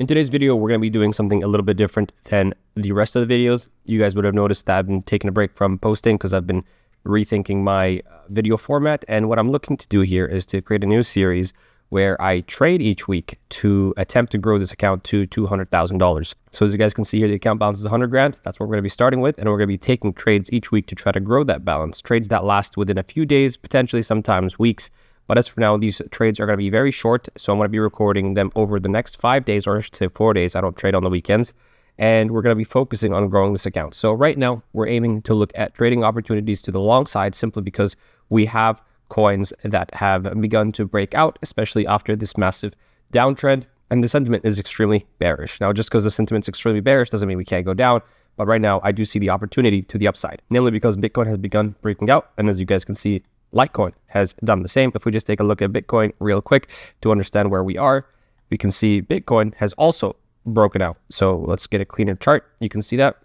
In today's video, we're going to be doing something a little bit different than the rest of the videos. You guys would have noticed that I've been taking a break from posting because I've been rethinking my video format. And what I'm looking to do here is to create a new series where I trade each week to attempt to grow this account to $200,000. So as you guys can see here, the account balance is 100 grand. That's what we're going to be starting with. And we're going to be taking trades each week to try to grow that balance. Trades that last within a few days, potentially sometimes weeks. But as for now, these trades are going to be very short. So I'm going to be recording them over the next 5 days, or I should say 4 days. I don't trade on the weekends. And we're going to be focusing on growing this account. So right now, we're aiming to look at trading opportunities to the long side simply because we have coins that have begun to break out, especially after this massive downtrend. And the sentiment is extremely bearish. Now, just because the sentiment's extremely bearish doesn't mean we can't go down. But right now, I do see the opportunity to the upside, namely because Bitcoin has begun breaking out. And as you guys can see, Litecoin has done the same. If we just take a look at Bitcoin real quick to understand where we are, we can see Bitcoin has also broken out. So let's get a cleaner chart. You can see that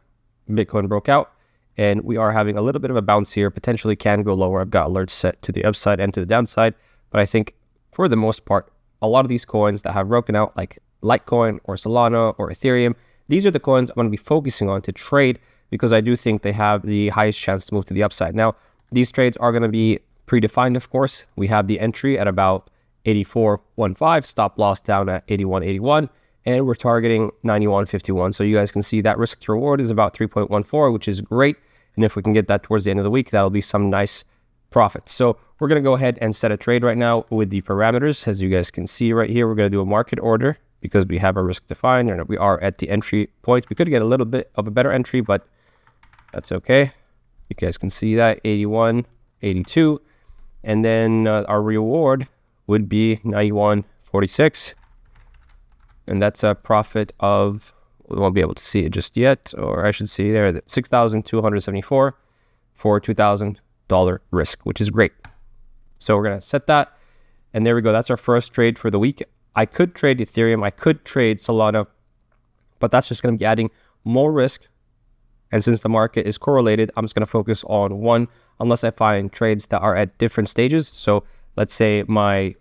Bitcoin broke out and we are having a little bit of a bounce here, potentially can go lower. I've got alerts set to the upside and to the downside, but I think for the most part, a lot of these coins that have broken out like Litecoin or Solana or Ethereum, these are the coins I'm going to be focusing on to trade because I do think they have the highest chance to move to the upside. Now, these trades are going to be predefined, of course. We have the entry at about 84.15, stop loss down at 81.81, and we're targeting 91.51. So you guys can see that risk to reward is about 3.14, which is great. And if we can get that towards the end of the week, that'll be some nice profits. So we're going to go ahead and set a trade right now with the parameters. As you guys can see right here, we're going to do a market order because we have a risk defined and we are at the entry point. We could get a little bit of a better entry, but that's okay. You guys can see that 81.82. And then our reward would be 91.46. And that's a profit of, we won't be able to see it just yet, or I should see there, $6,274 for $2,000 risk, which is great. So we're going to set that. And there we go. That's our first trade for the week. I could trade Ethereum. I could trade Solana, but that's just going to be adding more risk. And since the market is correlated, I'm just going to focus on one, unless I find trades that are at different stages. So let's say my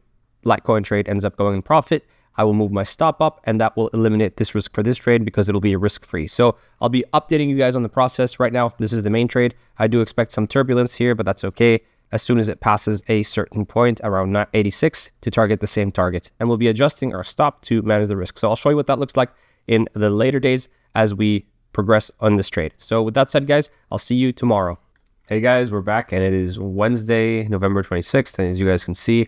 Litecoin trade ends up going in profit. I will move my stop up and that will eliminate this risk for this trade because it'll be risk-free. So I'll be updating you guys on the process right now. This is the main trade. I do expect some turbulence here, but that's okay. As soon as it passes a certain point around 86 to target the same target. And we'll be adjusting our stop to manage the risk. So I'll show you what that looks like in the later days as we progress on this trade. So with that said, guys, I'll see you tomorrow. Hey guys, we're back and it is Wednesday, November 26th. And as you guys can see,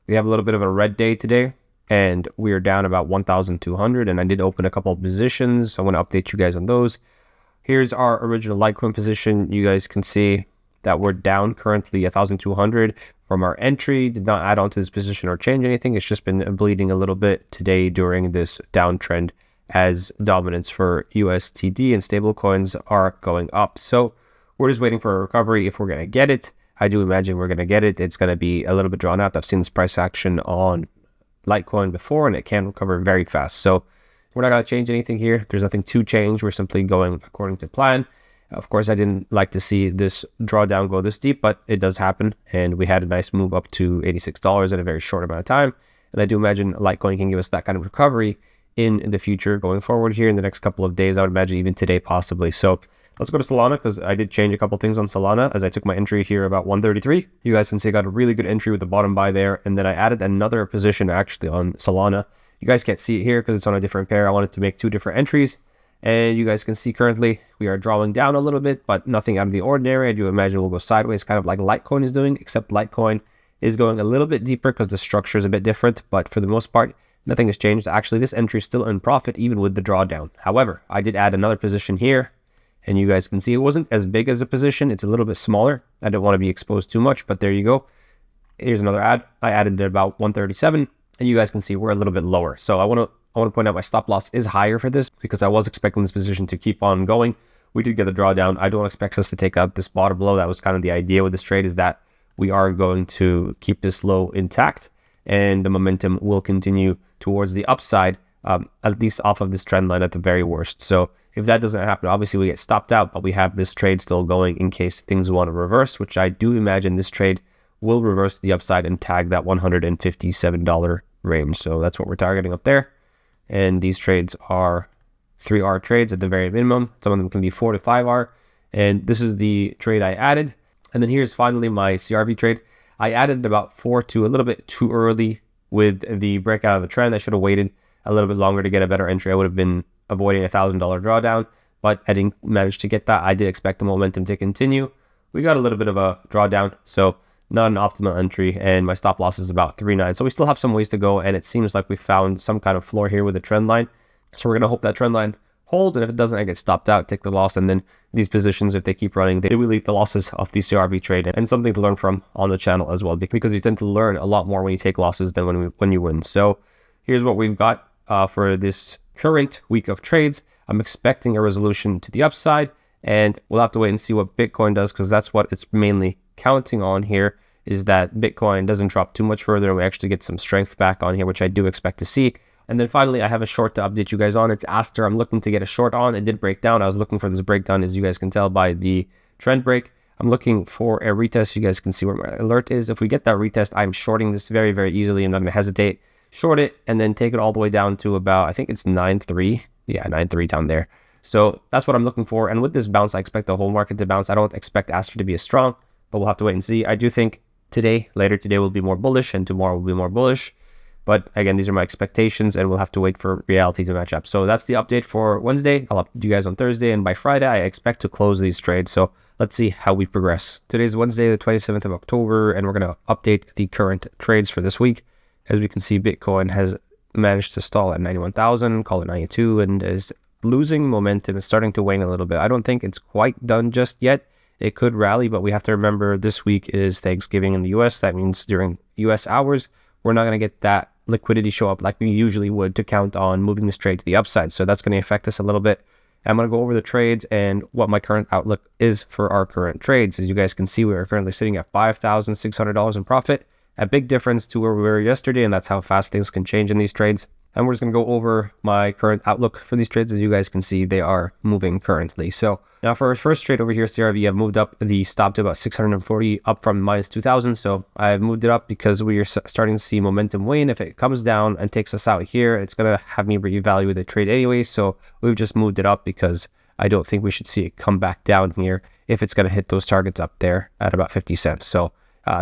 we have a little bit of a red day today and we are down about 1,200. And I did open a couple of positions. So I want to update you guys on those. Here's our original Litecoin position. You guys can see that we're down currently 1,200 from our entry. Did not add on to this position or change anything. It's just been bleeding a little bit today during this downtrend as dominance for USTD and stablecoins are going up. So we're just waiting for a recovery. If we're going to get it, I do imagine we're going to get it. It's going to be a little bit drawn out. I've seen this price action on Litecoin before and it can recover very fast. So we're not going to change anything here. There's nothing to change. We're simply going according to plan. Of course, I didn't like to see this drawdown go this deep, but it does happen. And we had a nice move up to $86 in a very short amount of time. And I do imagine Litecoin can give us that kind of recovery in the future going forward here in the next couple of days. I would imagine even today possibly. So let's go to Solana because I did change a couple things on Solana as I took my entry here about 133. You guys can see I got a really good entry with the bottom buy there. And then I added another position actually on Solana. You guys can't see it here because it's on a different pair. I wanted to make two different entries. And you guys can see currently we are drawing down a little bit, but nothing out of the ordinary. I do imagine we'll go sideways, kind of like Litecoin is doing, except Litecoin is going a little bit deeper because the structure is a bit different. But for the most part, nothing has changed. Actually, this entry is still in profit even with the drawdown. However, I did add another position here and you guys can see it wasn't as big as a position. It's a little bit smaller. I don't want to be exposed too much, but there you go. Here's another add. I added about 137 and you guys can see we're a little bit lower. So I want to point out my stop loss is higher for this because I was expecting this position to keep on going. We did get the drawdown. I don't expect us to take out this bottom low. That was kind of the idea with this trade, is that we are going to keep this low intact and the momentum will continue towards the upside, at least off of this trend line at the very worst. So if that doesn't happen, obviously we get stopped out, but we have this trade still going in case things want to reverse, which I do imagine this trade will reverse to the upside and tag that $157 range. So that's what we're targeting up there. And these trades are 3R trades at the very minimum. Some of them can be 4 to 5R. And this is the trade I added. And then here's finally my CRV trade. I added about 4 to a little bit too early with the breakout of the trend. I should have waited a little bit longer to get a better entry. I would have been avoiding a $1,000 drawdown, but I didn't manage to get that. I did expect the momentum to continue. We got a little bit of a drawdown, so not an optimal entry, and my stop loss is about 3.9. So we still have some ways to go, and it seems like we found some kind of floor here with the trend line. So we're going to hope that trend line holds, and if it doesn't, I get stopped out, take the loss, and then these positions, if they keep running, they will eat the losses of the CRV trade, and something to learn from on the channel as well, because you tend to learn a lot more when you take losses than when you win. So here's what we've got for this current week of trades. I'm expecting a resolution to the upside, and we'll have to wait and see what Bitcoin does, because that's what it's mainly counting on here, is that Bitcoin doesn't drop too much further and we actually get some strength back on here, which I do expect to see. And then finally, I have a short to update you guys on. It's Aster. I'm looking to get a short on. It did break down. I was looking for this breakdown, as you guys can tell by the trend break. I'm looking for a retest. You guys can see where my alert is. If we get that retest, I'm shorting this very, very easily. I'm not going to hesitate. Short it and then take it all the way down to about, I think it's 9.3. Yeah, 9.3 down there. So that's what I'm looking for. And with this bounce, I expect the whole market to bounce. I don't expect Aster to be as strong, but we'll have to wait and see. I do think later today will be more bullish and tomorrow will be more bullish. But again, these are my expectations and we'll have to wait for reality to match up. So that's the update for Wednesday. I'll update you guys on Thursday, and by Friday, I expect to close these trades. So let's see how we progress. Today's Wednesday, the 27th of October, and we're going to update the current trades for this week. As we can see, Bitcoin has managed to stall at 91,000, call it 92, and is losing momentum. It's starting to wane a little bit. I don't think it's quite done just yet. It could rally, but we have to remember this week is Thanksgiving in the US. That means during US hours, we're not going to get that liquidity show up like we usually would to count on moving this trade to the upside. So that's going to affect us a little bit. I'm going to go over the trades and what my current outlook is for our current trades. As you guys can see, we are currently sitting at $5,600 in profit, a big difference to where we were yesterday, and that's how fast things can change in these trades. And we're just going to go over my current outlook for these trades. As you guys can see, they are moving currently. So now for our first trade over here, CRV, I've moved up the stop to about 640, up from minus 2,000. So I've moved it up because we are starting to see momentum wane. If it comes down and takes us out here, it's going to have me reevaluate the trade anyway. So we've just moved it up because I don't think we should see it come back down here if it's going to hit those targets up there at about 50 cents. So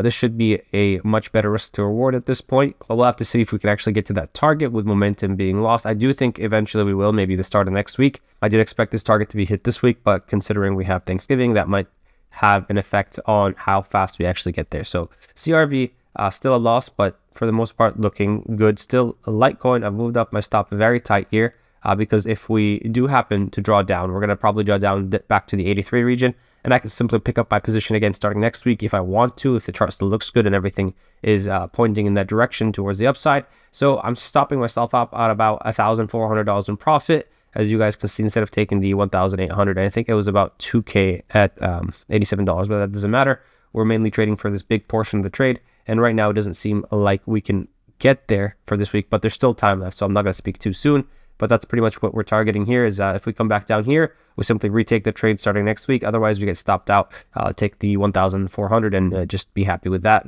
this should be a much better risk to reward at this point, but we'll have to see if we can actually get to that target with momentum being lost. I do think eventually we will, maybe the start of next week. I did expect this target to be hit this week, but considering we have Thanksgiving, that might have an effect on how fast we actually get there. So CRV, still a loss, but for the most part, looking good. Still Litecoin, I've moved up my stop very tight here because if we do happen to draw down, we're going to probably draw down back to the 83 region. And I can simply pick up my position again starting next week if I want to, if the chart still looks good and everything is pointing in that direction towards the upside. So I'm stopping myself up at about $1,400 in profit. As you guys can see, instead of taking the 1,800, I think it was about 2K at $87, but that doesn't matter. We're mainly trading for this big portion of the trade. And right now it doesn't seem like we can get there for this week, but there's still time left. So I'm not going to speak too soon. But that's pretty much what we're targeting here is if we come back down here, we simply retake the trade starting next week. Otherwise, we get stopped out, take the 1,400 and just be happy with that.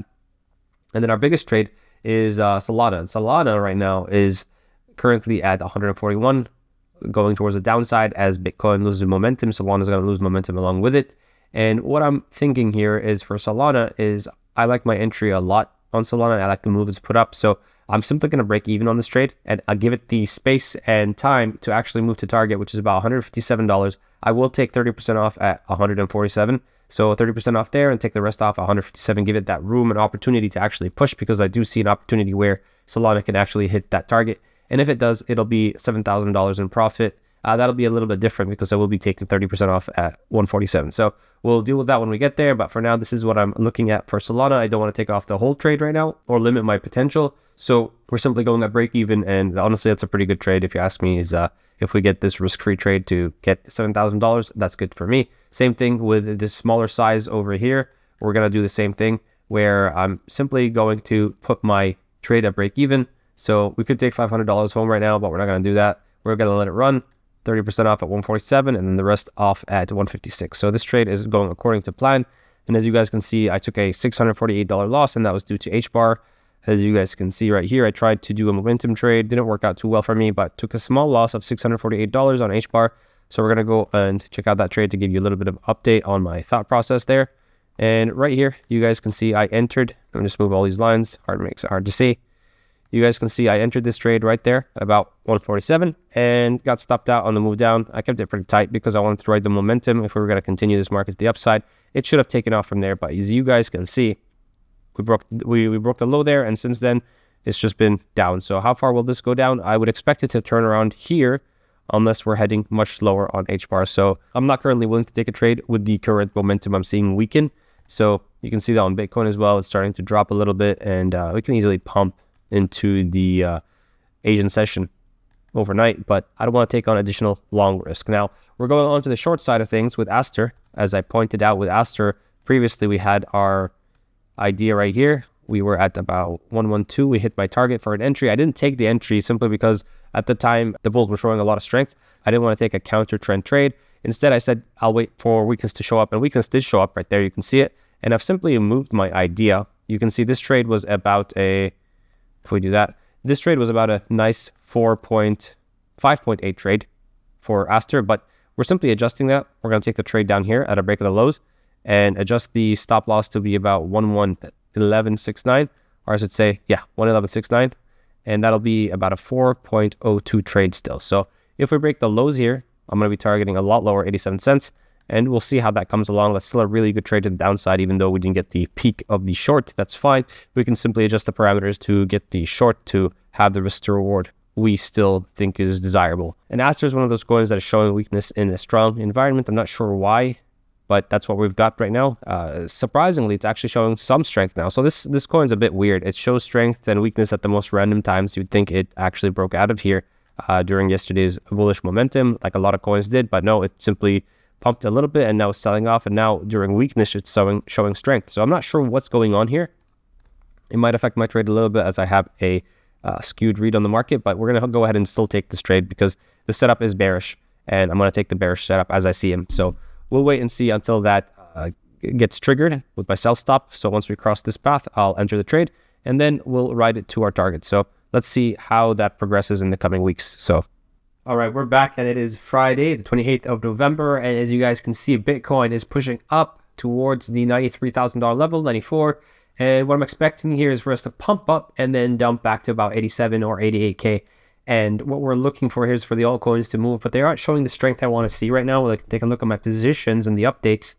And then our biggest trade is Solana. And Solana right now is currently at 141, going towards the downside as Bitcoin loses momentum. Solana is going to lose momentum along with it. And what I'm thinking here is for Solana is I like my entry a lot on Solana. I like the move it's put up. So I'm simply going to break even on this trade, and I'll give it the space and time to actually move to target, which is about $157. I will take 30% off at 147. So 30% off there and take the rest off 157. Give it that room and opportunity to actually push, because I do see an opportunity where Solana can actually hit that target. And if it does, it'll be $7,000 in profit. That'll be a little bit different because I will be taking 30% off at 147. So we'll deal with that when we get there. But for now, this is what I'm looking at for Solana. I don't want to take off the whole trade right now or limit my potential. So we're simply going at break even. And honestly, that's a pretty good trade if you ask me, is if we get this risk-free trade to get $7,000, that's good for me. Same thing with this smaller size over here. We're going to do the same thing where I'm simply going to put my trade at break even. So we could take $500 home right now, but we're not going to do that. We're going to let it run. 30% off at 147 and then the rest off at 156. So this trade is going according to plan. And as you guys can see, I took a $648 loss, and that was due to HBAR. As you guys can see right here, I tried to do a momentum trade. Didn't work out too well for me, but took a small loss of $648 on HBAR. So we're going to go and check out that trade to give you a little bit of update on my thought process there. And right here, you guys can see I entered. Let me just move all these lines. Makes it hard to see. You guys can see I entered this trade right there at about 147 and got stopped out on the move down. I kept it pretty tight because I wanted to ride the momentum. If we were going to continue this market to the upside, it should have taken off from there. But as you guys can see, we broke the low there, and since then it's just been down. So how far will this go down? I would expect it to turn around here unless we're heading much lower on HBAR. So I'm not currently willing to take a trade with the current momentum I'm seeing weaken. So you can see that on Bitcoin as well. It's starting to drop a little bit, and we can easily pump into the Asian session overnight, but I don't want to take on additional long risk. Now we're going on to the short side of things with Aster. As I pointed out with Aster previously, we had our idea right here. We were at about 112. We hit my target for an entry. I didn't take the entry simply because at the time the bulls were showing a lot of strength. I didn't want to take a counter trend trade. Instead, I said I'll wait for weakness to show up, and weakness did show up right there. You can see it, and I've simply moved my idea. You can see this trade was about if we do that, this trade was about a nice 5.8 trade for Aster, but we're simply adjusting that. We're going to take the trade down here at a break of the lows and adjust the stop loss to be about 1169, or I should say, 1169, and that'll be about a 4.02 trade still. So if we break the lows here, I'm going to be targeting a lot lower, 87 cents, and we'll see how that comes along. That's still a really good trade to the downside, even though we didn't get the peak of the short. That's fine. We can simply adjust the parameters to get the short to have the risk to reward we still think is desirable. And Aster is one of those coins that is showing weakness in a strong environment. I'm not sure why, but that's what we've got right now. Surprisingly, it's actually showing some strength now. So this coin's a bit weird. It shows strength and weakness at the most random times. You'd think it actually broke out of here during yesterday's bullish momentum, like a lot of coins did, but no, it simply pumped a little bit and now it's selling off, and now during weakness it's showing strength. So I'm not sure what's going on here. It might affect my trade a little bit as I have a skewed read on the market, but we're going to go ahead and still take this trade because the setup is bearish, and I'm going to take the bearish setup as I see him. So we'll wait and see until that gets triggered with my sell stop. So once we cross this path, I'll enter the trade, and then we'll ride it to our target. So let's see how that progresses in the coming weeks. So all right, we're back, and it is Friday, the 28th of November, and as you guys can see, Bitcoin is pushing up towards the $93,000 level, 94, and what I'm expecting here is for us to pump up and then dump back to about 87 or 88K, and what we're looking for here is for the altcoins to move, but they aren't showing the strength I want to see right now. Like, take a look at my positions and the updates.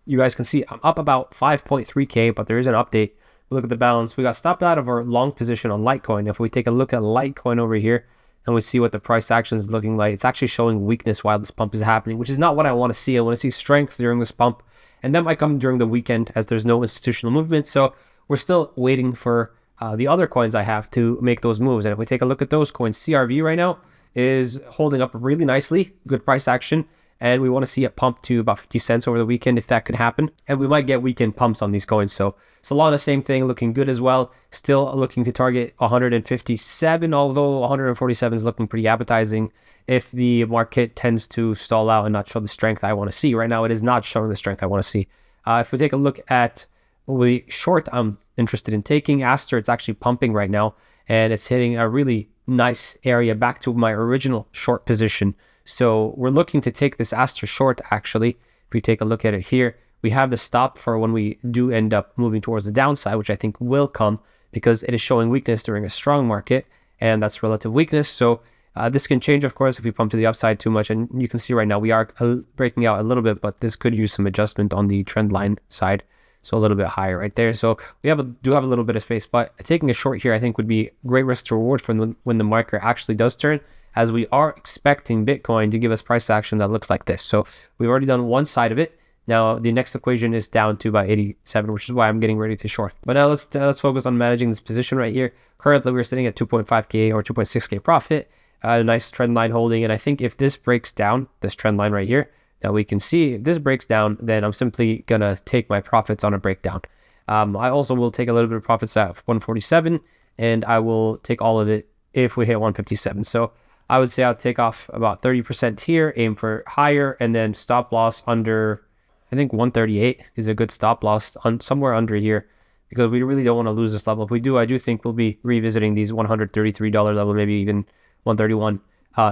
You guys can see I'm up about 5.3K, but there is an update. Look at the balance. We got stopped out of our long position on Litecoin. If we take a look at Litecoin over here, and we see what the price action is looking like, it's actually showing weakness while this pump is happening, which is not what I want to see. I want to see strength during this pump, and that might come during the weekend as there's no institutional movement. So we're still waiting for the other coins I have to make those moves. And if we take a look at those coins, CRV right now is holding up really nicely, good price action, and we want to see it pump to about 50 cents over the weekend if that could happen. And we might get weekend pumps on these coins. So Solana, same thing, looking good as well. Still looking to target 157, although 147 is looking pretty appetizing if the market tends to stall out and not show the strength I want to see. Right now, it is not showing the strength I want to see. If we take a look at the short I'm interested in taking, Aster, it's actually pumping right now, and it's hitting a really nice area back to my original short position. So we're looking to take this Aster short, actually. If we take a look at it here, we have the stop for when we do end up moving towards the downside, which I think will come because it is showing weakness during a strong market, and that's relative weakness. So this can change, of course, if we pump to the upside too much. And you can see right now we are breaking out a little bit, but this could use some adjustment on the trend line side. So a little bit higher right there. So we do have a little bit of space, but taking a short here, I think, would be great risk to reward from when the market actually does turn, as we are expecting Bitcoin to give us price action that looks like this. So we've already done one side of it. Now the next equation is down to about 87, which is why I'm getting ready to short. But now let's focus on managing this position right here. Currently, we're sitting at 2.5K or 2.6K profit. A nice trend line holding, and I think if this breaks down, this trend line right here, that we can see, if this breaks down, then I'm simply gonna take my profits on a breakdown. I also will take a little bit of profits at 147, and I will take all of it if we hit 157. So I would say I'll take off about 30% here, aim for higher, and then stop loss under, I think 138 is a good stop loss, on somewhere under here. because we really don't want to lose this level. If we do, I do think we'll be revisiting these $133 level, maybe even 131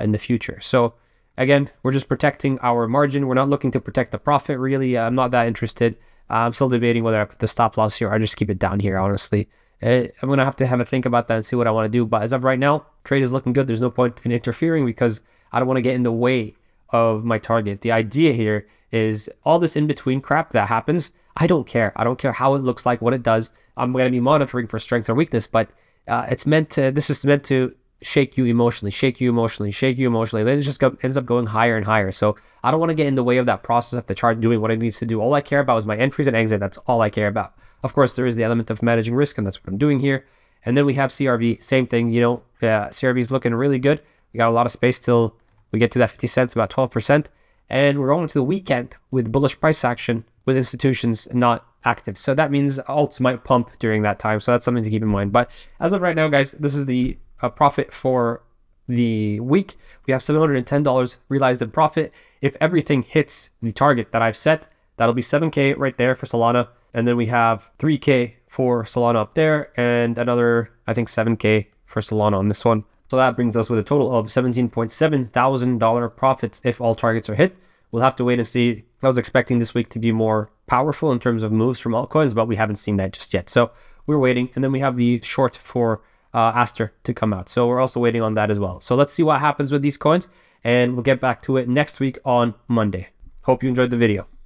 in the future. So again, we're just protecting our margin. We're not looking to protect the profit, really. I'm not that interested. I'm still debating whether I put the stop loss here or I just keep it down here, honestly. I'm going to have a think about that and see what I want to do. But as of right now, trade is looking good. There's no point in interfering because I don't want to get in the way of my target. The idea here is all this in-between crap that happens, I don't care. I don't care how it looks like, what it does. I'm going to be monitoring for strength or weakness, but this is meant to shake you emotionally. Then it just ends up going higher and higher. So I don't want to get in the way of that process of the chart doing what it needs to do. All I care about is my entries and exit. That's all I care about. Of course, there is the element of managing risk, and that's what I'm doing here. And then we have CRV, same thing. CRV is looking really good. We got a lot of space till we get to that 50 cents, about 12%. And we're going into the weekend with bullish price action with institutions not active. So that means alts might pump during that time. So that's something to keep in mind. But as of right now, guys, this is the profit for the week. We have $710 realized in profit. If everything hits the target that I've set, that'll be 7K right there for Solana. And then we have 3K for Solana up there and another, I think, 7K for Solana on this one. So that brings us with a total of $17.7 thousand profits if all targets are hit. We'll have to wait and see. I was expecting this week to be more powerful in terms of moves from altcoins, but we haven't seen that just yet. So we're waiting. And then we have the short for Aster to come out. So we're also waiting on that as well. So let's see what happens with these coins, and we'll get back to it next week on Monday. Hope you enjoyed the video.